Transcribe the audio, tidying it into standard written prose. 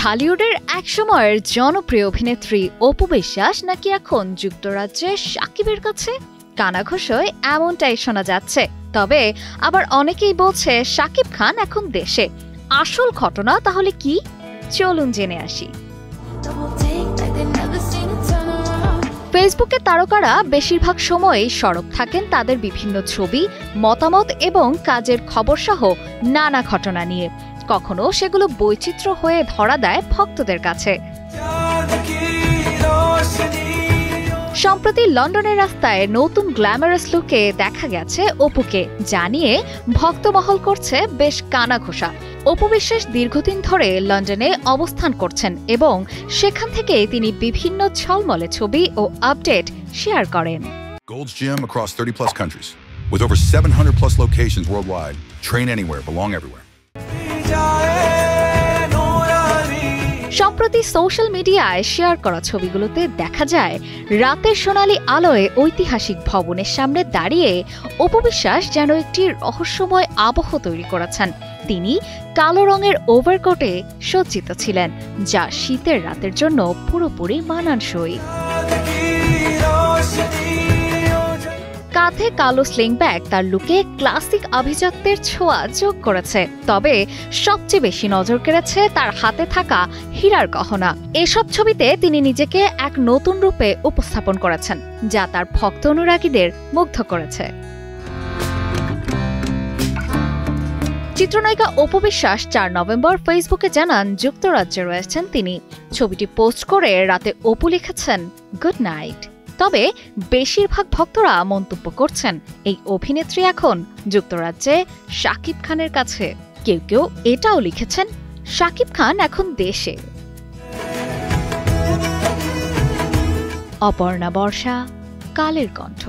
ঢালিউডের একসময়ের জনপ্রিয় অভিনেত্রী অপু বিশ্বাস নাকি এখন যুক্তরাজ্যে সাকিবের কাছে? কানাঘুষোয় এমনটাই শোনা যাচ্ছে। তবে আবার অনেকেই বলছে সাকিব খান এখন দেশে। আসল ঘটনা তাহলে কি? চলুন জেনে আসি। ফেসবুকে তারকারা বেশিরভাগ সময়ই সরব থাকেন তাদের বিভিন্ন ছবি, মতামত এবং কাজের খবরসহ নানা ঘটনা নিয়ে। কখনো সেগুলো বৈচিত্র্য হয়ে ধরা দেয় ভক্তদের কাছে। সম্প্রতি লন্ডনের রাস্তায় নতুন গ্ল্যামারাস লুকে দেখা গেছে অপুকে, জানিয়ে ভক্তমহল করছে বেশ কানাঘোষা। অপু বিশ্বাস দীর্ঘদিন ধরে লন্ডনে অবস্থান করছেন এবং সেখান থেকে তিনি বিভিন্ন ঝলমলে ছবি ও আপডেট শেয়ার করেন। Gold's Gym across 30 plus countries with over 700 plus locations worldwide. Train anywhere, belong everywhere. সম্প্রতি সোশ্যাল মিডিয়ায় শেয়ার করা ছবিগুলোতে দেখা যায় রাতের সোনালী আলোয় ঐতিহাসিক ভবনের সামনে দাঁড়িয়ে অপু বিশ্বাস যেন একটি রহস্যময় আবহ তৈরি করেছেন। তিনি কালো রঙের ওভারকোটে সজ্জিত ছিলেন, যা শীতের রাতের জন্য পুরোপুরি মানানসই। কাঁধে কালো স্লিং ব্যাগ তার লুকে ক্লাসিক আভিজাত্যের ছোঁয়া যোগ করেছে। তবে সবচেয়ে বেশি নজর কেড়েছে তার হাতে থাকা হীরার গহনা। এসব ছবিতে তিনি নিজেকে এক নতুন রূপে উপস্থাপন করেছেন, যা তার ভক্ত অনুরাগীদের মুগ্ধ করেছে। চিত্রনায়িকা অপু বিশ্বাস 4 নভেম্বর ফেসবুকে জানান যুক্তরাজ্যে রয়েছেন তিনি। ছবিটি পোস্ট করে রাতে অপু লিখেছেন গুড নাইট। তবে বেশিরভাগ ভক্তরা মন্তব্য করছেন এই অভিনেত্রী এখন যুক্তরাজ্যে শাকিব খানের কাছে। কেউ কেউ এটাও লিখেছেন শাকিব খান এখন দেশে। অপর্ণা বর্ষা, কালের কণ্ঠ।